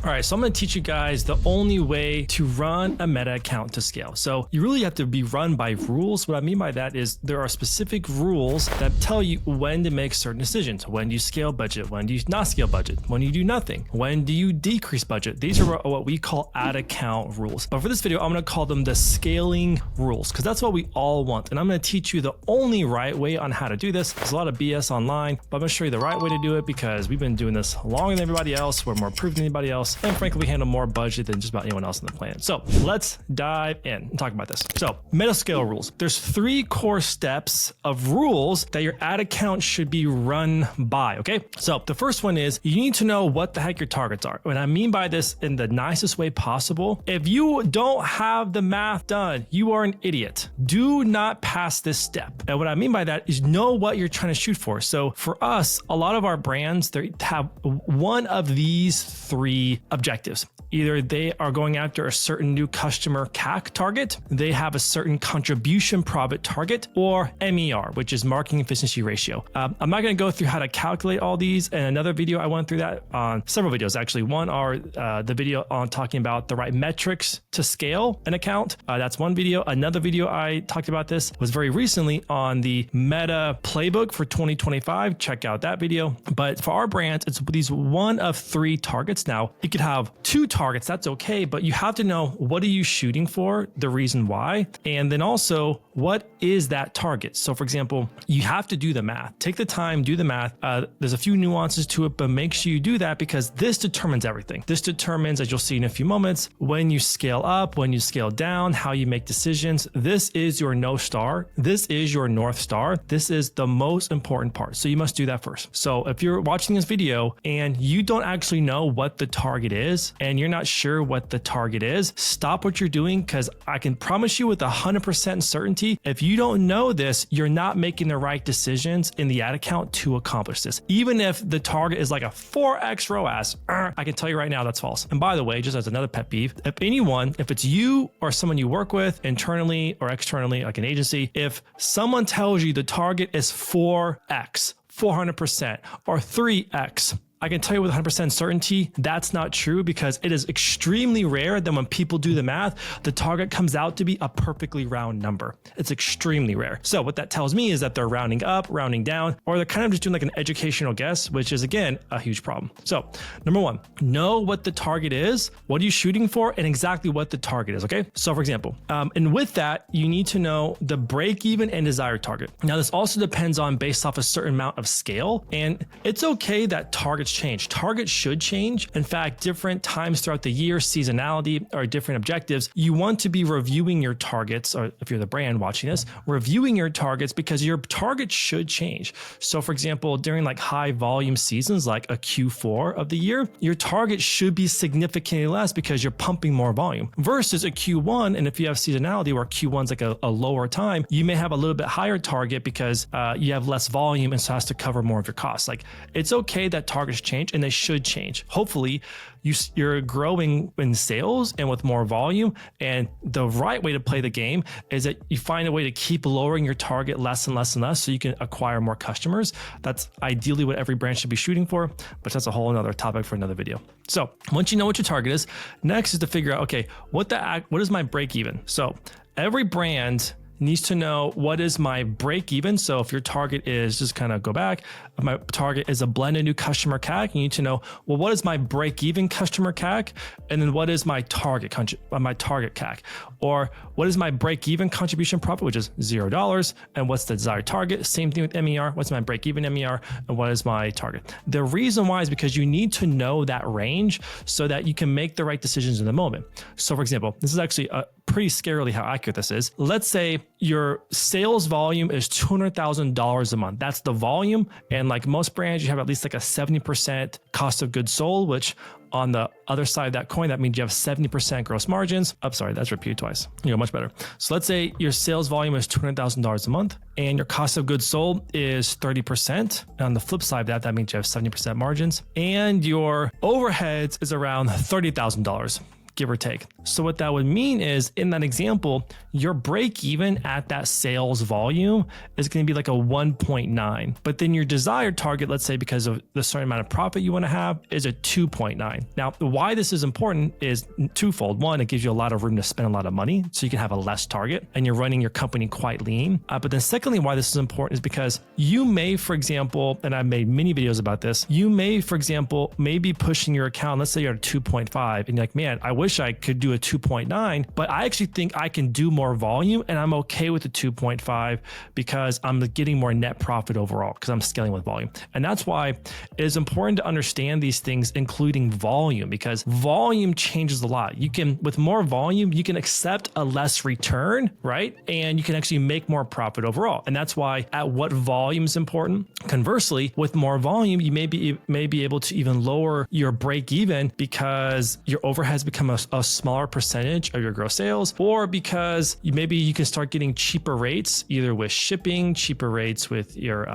All right, so I'm going to teach you guys the only way to run a meta account to scale. So you really have to be run by rules. What I mean by that is there are specific rules that tell you when to make certain decisions. When do you scale budget? When do you not scale budget? When do you do nothing? When do you decrease budget? These are what we call ad account rules. But for this video, I'm going to call them the scaling rules because that's what we all want. And I'm going to teach you the only right way on how to do this. There's a lot of BS online, but I'm going to show you the right way to do it because we've been doing this longer than everybody else. We're more proven than anybody else. And frankly, we handle more budget than just about anyone else on the planet. So let's dive in and talk about this. So meta scale rules. There's 3 core steps of rules that your ad account should be run by. Okay. So the first one is you need to know what the heck your targets are. And I mean by this in the nicest way possible. If you don't have the math done, you are an idiot. Do not pass this step. And what I mean by that is know what you're trying to shoot for. So for us, a lot of our brands, they have one of these 3 objectives. Either they are going after a certain new customer CAC target, they have a certain contribution profit target, or MER, which is marketing efficiency ratio. I'm not going to go through how to calculate all these. In another video, I went through that on several videos, actually. One are the video on talking about the right metrics to scale an account. That's one video. Another video I talked about this was very recently on the Meta playbook for 2025. Check out that video. But for our brands, it's these one of 3 targets. Now, you could have 2 targets, that's okay, but you have to know what are you shooting for, the reason why, and then also what is that target. So for example, you have to do the math. Take the time, do the math. There's a few nuances to it, but make sure you do that because this determines everything. This determines, as you'll see in a few moments, when you scale up, when you scale down, how you make decisions. This is your North Star. This is your North Star. This is the most important part. So you must do that first. So if you're watching this video and you don't actually know what the target is, and you're not sure what the target is, stop what you're doing because I can promise you with 100% certainty, if you don't know this, you're not making the right decisions in the ad account to accomplish this. Even if the target is like a 4x ROAS, I can tell you right now that's false. And by the way, just as another pet peeve, if it's you or someone you work with internally or externally, like an agency, if someone tells you the target is 4x, 400%, or 3x, I can tell you with 100% certainty that's not true because it is extremely rare that when people do the math, the target comes out to be a perfectly round number. It's extremely rare. So what that tells me is that they're rounding up, rounding down, or they're kind of just doing like an educational guess, which is again, a huge problem. So number 1, know what the target is, what are you shooting for, and exactly what the target is, okay? So for example, and with that, you need to know the break even and desired target. Now this also depends on based off a certain amount of scale, and it's okay that targets change. Targets should change. In fact, different times throughout the year, seasonality or different objectives, you want to be reviewing your targets, or if you're the brand watching this, reviewing your targets because your targets should change. So for example, during like high volume seasons, like a Q4 of the year, your target should be significantly less because you're pumping more volume versus a Q1. And if you have seasonality where Q1 is like a lower time, you may have a little bit higher target because you have less volume and so has to cover more of your costs. Like it's okay that targets change and they should change. Hopefully you're growing in sales and with more volume. And the right way to play the game is that you find a way to keep lowering your target less and less and less so you can acquire more customers. That's ideally what every brand should be shooting for, but that's a whole another topic for another video. So once you know what your target is, next is to figure out, okay, what is my break even? So every brand needs to know what is my break even. So if your target is, just kind of go back, if my target is a blended new customer CAC, you need to know, well, what is my break even customer CAC? And then what is my target CAC? Or what is my break even contribution profit, which is $0? And what's the desired target? Same thing with MER. What's my break even MER? And what is my target? The reason why is because you need to know that range so that you can make the right decisions in the moment. So for example, this is actually pretty scarily how accurate this is. Let's say your sales volume is $200,000 a month. That's the volume. And like most brands, you have at least like a 70% cost of goods sold, which on the other side of that coin, that means you have 70% gross margins. I'm sorry, that's repeated twice. Much better. So let's say your sales volume is $200,000 a month and your cost of goods sold is 30%. And on the flip side of that, that means you have 70% margins and your overheads is around $30,000. give or take. So what that would mean is in that example, your break even at that sales volume is going to be like a 1.9. But then your desired target, let's say because of the certain amount of profit you want to have, is a 2.9. Now, why this is important is twofold. One, it gives you a lot of room to spend a lot of money so you can have a less target and you're running your company quite lean. But then secondly, why this is important is because you may, for example, and I've made many videos about this, you may, for example, maybe pushing your account, let's say you're at a 2.5 and you're like, man, I wish I could do a 2.9, but I actually think I can do more volume and I'm okay with the 2.5 because I'm getting more net profit overall because I'm scaling with volume. And that's why it is important to understand these things, including volume, because volume changes a lot. You can, with more volume, you can accept a less return, right? And you can actually make more profit overall. And that's why at what volume is important. Conversely, with more volume, you may be able to even lower your break even because your overheads become a smaller percentage of your gross sales, or because maybe you can start getting cheaper rates, either with shipping, cheaper rates with your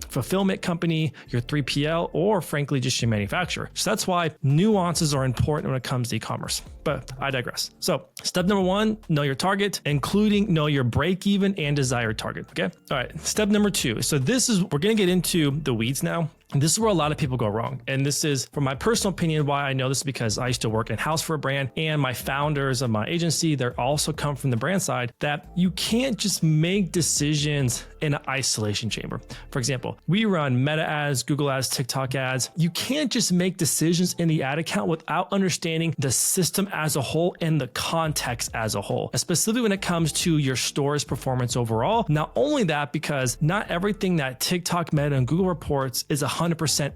fulfillment company, your 3PL, or frankly, just your manufacturer. So that's why nuances are important when it comes to e-commerce, but I digress. So step number one, know your target, including know your break even and desired target. Okay. All right. Step number two. So we're going to get into the weeds now. This is where a lot of people go wrong. And this is, from my personal opinion, why I know this, because I used to work in-house for a brand, and my founders of my agency, they're also come from the brand side, that you can't just make decisions in an isolation chamber. For example, we run Meta ads, Google ads, TikTok ads. You can't just make decisions in the ad account without understanding the system as a whole and the context as a whole, especially when it comes to your store's performance overall. Not only that, because not everything that TikTok, Meta, and Google reports is 100%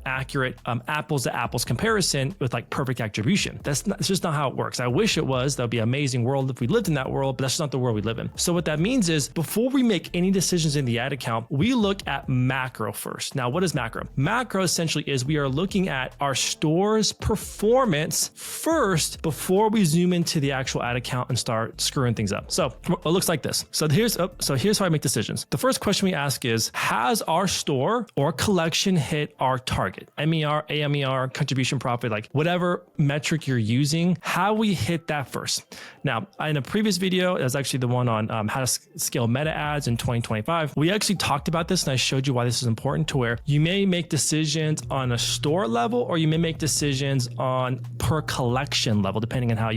accurate apples to apples comparison with like perfect attribution. It's just not how it works. I wish it was. That would be an amazing world if we lived in that world, but that's not the world we live in. So what that means is before we make any decisions in the ad account, we look at macro first. Now, what is macro? Macro essentially is we are looking at our store's performance first before we zoom into the actual ad account and start screwing things up. So it looks like this. So here's how I make decisions. The first question we ask is, has our store or collection hit our target? MER, AMER, contribution profit, like whatever metric you're using, how we hit that first. Now, in a previous video, it was actually the one on how to scale Meta ads in 2025. We actually talked about this and I showed you why this is important, to where you may make decisions on a store level or you may make decisions on per collection level, depending on how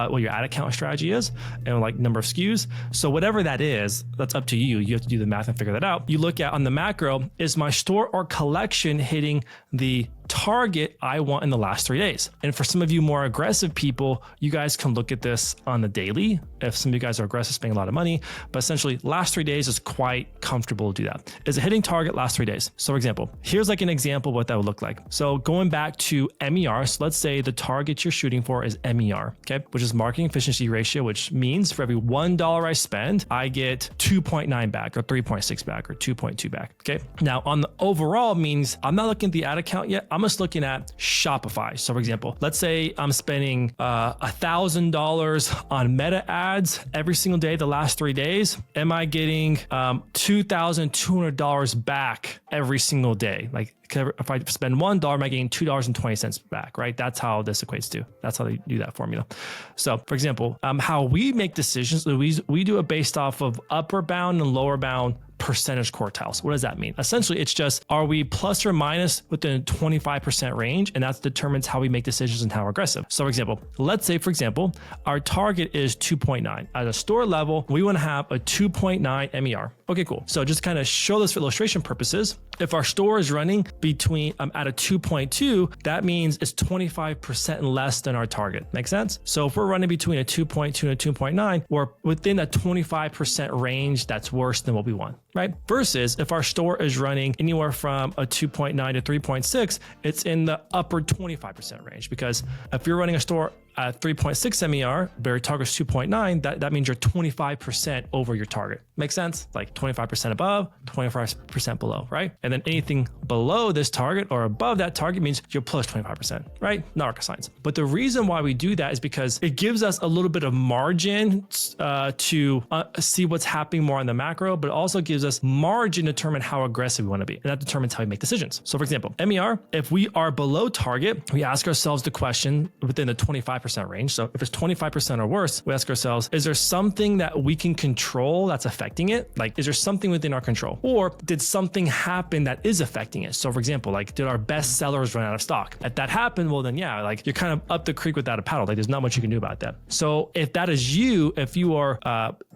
what your ad account strategy is and like number of SKUs. So whatever that is, that's up to you. You have to do the math and figure that out. You look at on the macro, is my store or collection hitting the target I want in the last 3 days? And for some of you more aggressive people, you guys can look at this on the daily. If some of you guys are aggressive, spending a lot of money, but essentially last 3 days is quite comfortable to do that. Is it hitting target last 3 days? So for example, here's like an example of what that would look like. So going back to MER, so let's say the target you're shooting for is MER, okay, which is marketing efficiency ratio, which means for every $1 I spend, I get 2.9 back or 3.6 back or 2.2 back, okay? Now on the overall means I'm not looking at the ad account yet. I'm just looking at Shopify. So for example, let's say I'm spending $1,000 on Meta ads every single day the last 3 days. Am I getting $2,200 back every single day? Like if I spend $1, am I getting $2.20 back, right? That's how this equates to. That's how they do that formula. So for example, how we make decisions, we do it based off of upper bound and lower bound percentage quartiles. What does that mean? Essentially, it's just, are we plus or minus within a 25% range? And that determines how we make decisions and how we're aggressive. So for example, let's say, for example, our target is 2.9. At a store level, we want to have a 2.9 MER. Okay, cool. So just kind of show this for illustration purposes. If our store is running between at a 2.2, that means it's 25% less than our target. Make sense? So if we're running between a 2.2 and a 2.9, we're within a 25% range that's worse than what we want, right? Versus if our store is running anywhere from a 2.9 to 3.6, it's in the upper 25% range. Because if you're running a store at 3.6 MER, but your target is 2.9, that means you're 25% over your target. Makes sense? Like 25% above, 25% below, right? And then anything below this target or above that target means you're plus 25%, right? Not rocket science. But the reason why we do that is because it gives us a little bit of margin to see what's happening more on the macro, but it also gives us margin to determine how aggressive we want to be. And that determines how we make decisions. So for example, MER, if we are below target, we ask ourselves the question within the 25% 25% range. So if it's 25% or worse, we ask ourselves, is there something that we can control that's affecting it? Like, is there something within our control? Or did something happen that is affecting it? So for example, like, did our best sellers run out of stock? If that happened, well then yeah, like you're kind of up the creek without a paddle. Like there's not much you can do about that. So if that is you, if you are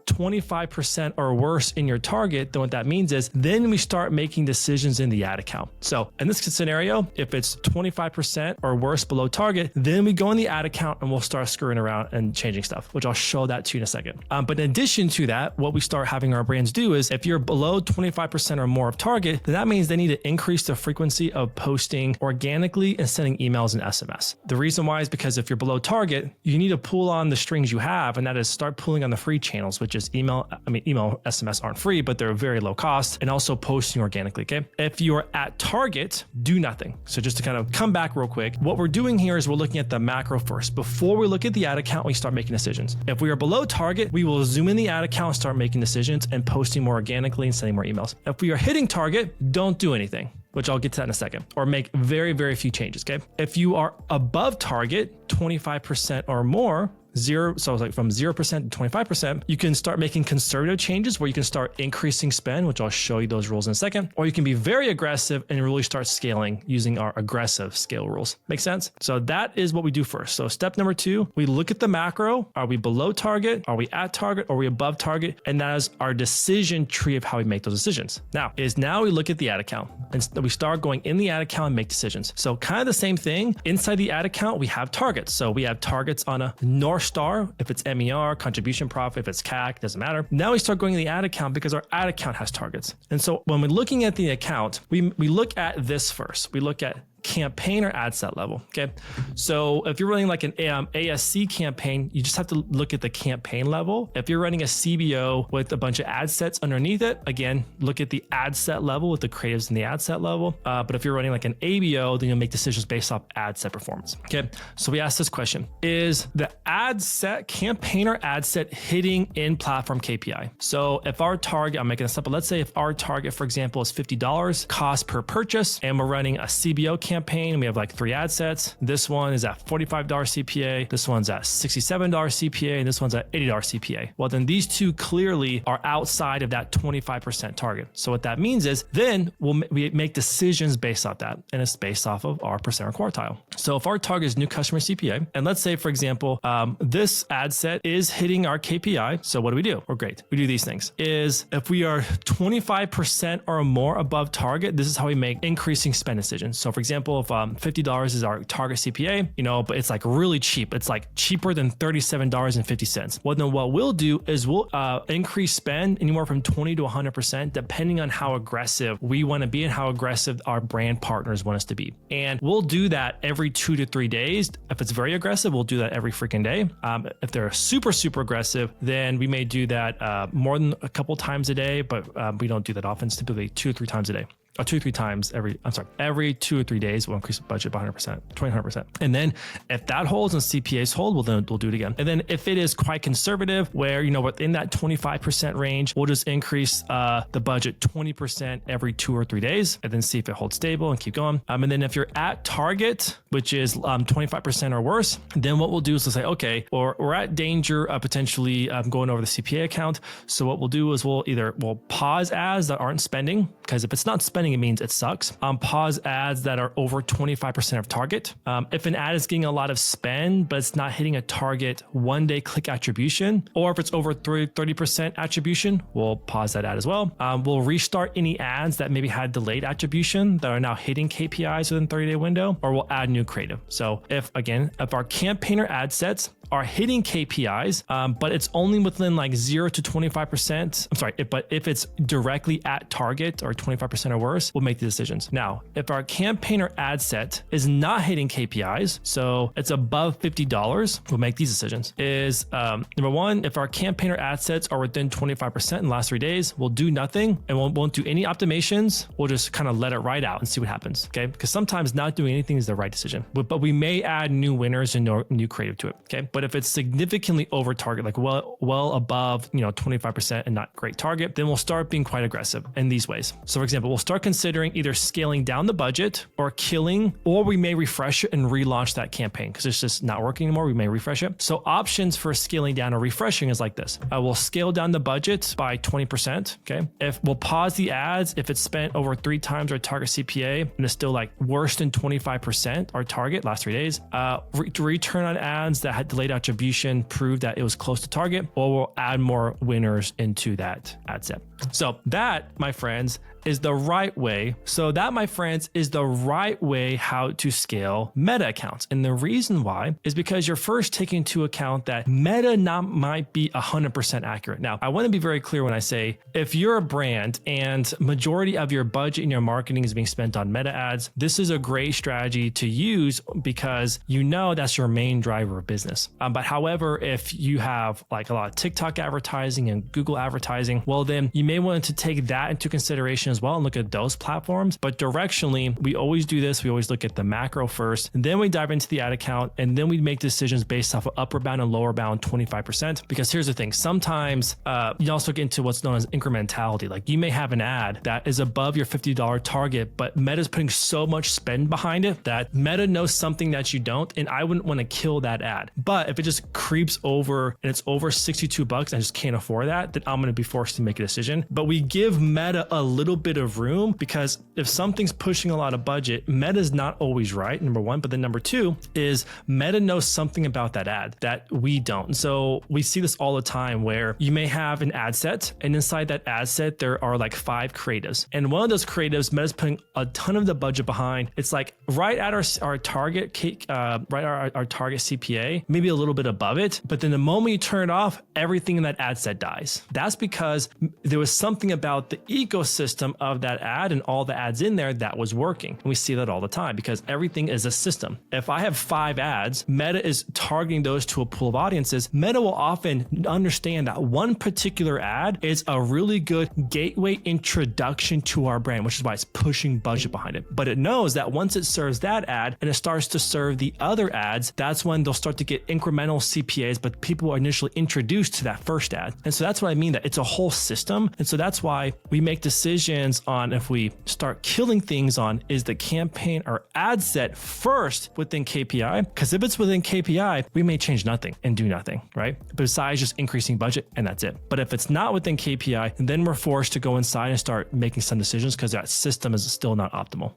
25% or worse in your target, then what that means is then we start making decisions in the ad account. So in this scenario, if it's 25% or worse below target, then we go in the ad account and we'll start screwing around and changing stuff, which I'll show that to you in a second. But in addition to that, what we start having our brands do is if you're below 25% or more of target, then that means they need to increase the frequency of posting organically and sending emails and SMS. The reason why is because if you're below target, you need to pull on the strings you have, and that is start pulling on the free channels, which is email, SMS aren't free, but they're very low cost, and also posting organically, okay? If you're at target, do nothing. So just to kind of come back real quick, what we're doing here is we're looking at the macro first. Before we look at the ad account, we start making decisions. If we are below target, we will zoom in the ad account and start making decisions and posting more organically and sending more emails. If we are hitting target, don't do anything, which I'll get to that in a second, or make very, very few changes, okay? If you are above target, 25% or more, so it's like from 0% to 25%, you can start making conservative changes where you can start increasing spend, which I'll show you those rules in a second, or you can be very aggressive and really start scaling using our aggressive scale rules. Make sense? So that is what we do first. So step number 2, we look at the macro. Are we below target? Are we at target? Are we above target? And that is our decision tree of how we make those decisions. Now we look at the ad account and we start going in the ad account and make decisions. So kind of the same thing. Inside the ad account, we have targets. So we have targets on a North Star, if it's MER, contribution profit, if it's CAC, doesn't matter. Now we start going in the ad account because our ad account has targets. And so when we're looking at the account, we look at this first. We look at campaign or ad set level. Okay. So if you're running like an ASC campaign, you just have to look at the campaign level. If you're running a CBO with a bunch of ad sets underneath it, again, look at the ad set level with the creatives in the ad set level. But if you're running like an ABO, then you'll make decisions based off ad set performance. Okay. So we asked this question: is the ad set campaign or ad set hitting in platform KPI? So if our target, I'm making this up, but let's say if our target, for example, is $50 cost per purchase, and we're running a CBO campaign, we have like 3 ad sets. This one is at $45 CPA. This one's at $67 CPA, and this one's at $80 CPA. Well, then these two clearly are outside of that 25% target. So what that means is then we make decisions based off that, and it's based off of our percent or quartile. So if our target is new customer CPA, and let's say, for example, this ad set is hitting our KPI. So what do? Well, great. We do these things. Is if we are 25% or more above target, this is how we make increasing spend decisions. So for example, if $50 is our target CPA, but it's like really cheap. It's like cheaper than $37.50. Well, then what we'll do is we'll increase spend anywhere from 20 to 100%, depending on how aggressive we want to be and how aggressive our brand partners want us to be. And we'll do that every 2 to 3 days. If it's very aggressive, we'll do that every freaking day. If they're super, super aggressive, then we may do that more than a couple times a day, but we don't do that often. It's typically 2 or 3 times a day. Or 2 or 3 times every 2 or 3 days, we'll increase the budget by 100%, 200%. And then if that holds and CPAs hold, well, then we'll do it again. And then if it is quite conservative, where, within that 25% range, we'll just increase the budget 20% every 2 or 3 days, and then see if it holds stable and keep going. And then if you're at target, which is 25% or worse, then what we'll do is we'll say, okay, or we're at danger of potentially going over the CPA account. So what we'll do is we'll pause ads that aren't spending, because if it's not spending, it means it sucks. Pause ads that are over 25% of target. If an ad is getting a lot of spend, but it's not hitting a target 1-day click attribution, or if it's over 30% attribution, we'll pause that ad as well. We'll restart any ads that maybe had delayed attribution that are now hitting KPIs within 30-day window, or we'll add new creative. So if our campaign or ad sets are hitting KPIs, but it's only within like 0 to 25%. But if it's directly at target or 25% or worse, we'll make the decisions. Now, if our campaign or ad set is not hitting KPIs, so it's above $50, we'll make these decisions. Number 1, if our campaign or ad sets are within 25% in the last 3 days, we'll do nothing and won't do any optimizations. We'll just kind of let it ride out and see what happens. Okay, because sometimes not doing anything is the right decision, but we may add new winners and new creative to it. Okay, But if it's significantly over target, like well above, 25% and not great target, then we'll start being quite aggressive in these ways. So for example, we'll start considering either scaling down the budget or killing, or we may refresh it and relaunch that campaign because it's just not working anymore. We may refresh it. So options for scaling down or refreshing is like this. We'll scale down the budget by 20%. Okay. If we'll pause the ads, if it's spent over 3 times our target CPA and it's still like worse than 25%, our target last 3 days, return on ads that had delayed attribution proved that it was close to target, or we'll add more winners into that ad set. So that, my friends, is the right way. So that, my friends, is the right way how to scale Meta accounts. And the reason why is because you're first taking into account that Meta might be 100% accurate. Now, I want to be very clear when I say, if you're a brand and majority of your budget in your marketing is being spent on Meta ads, this is a great strategy to use because that's your main driver of business. But however, if you have like a lot of TikTok advertising and Google advertising, well, then you may want to take that into consideration as well and look at those platforms. But directionally, we always do this. We always look at the macro first, and then we dive into the ad account, and then we make decisions based off of upper bound and lower bound 25%. Because here's the thing, sometimes you also get into what's known as incrementality. Like you may have an ad that is above your $50 target, but Meta's putting so much spend behind it that Meta knows something that you don't, and I wouldn't want to kill that ad. But if it just creeps over and it's over $62 and I just can't afford that, then I'm going to be forced to make a decision. But we give Meta a little bit of room, because if something's pushing a lot of budget, Meta's not always right, number one. But then number two is Meta knows something about that ad that we don't. And so we see this all the time where you may have an ad set, and inside that ad set, there are like 5 creatives. And one of those creatives, Meta's putting a ton of the budget behind. It's like right at our target, our target CPA, maybe a little bit above it. But then the moment you turn it off, everything in that ad set dies. That's because there was something about the ecosystem of that ad and all the ads in there that was working. And we see that all the time because everything is a system. If I have 5 ads, Meta is targeting those to a pool of audiences. Meta will often understand that one particular ad is a really good gateway introduction to our brand, which is why it's pushing budget behind it. But it knows that once it serves that ad and it starts to serve the other ads, that's when they'll start to get incremental CPAs, but people are initially introduced to that first ad. And so that's what I mean, that it's a whole system. And so that's why we make decisions on if we start killing things on, is the campaign or ad set first within KPI? Because if it's within KPI, we may change nothing and do nothing, right? Besides just increasing budget, and that's it. But if it's not within KPI, then we're forced to go inside and start making some decisions because that system is still not optimal.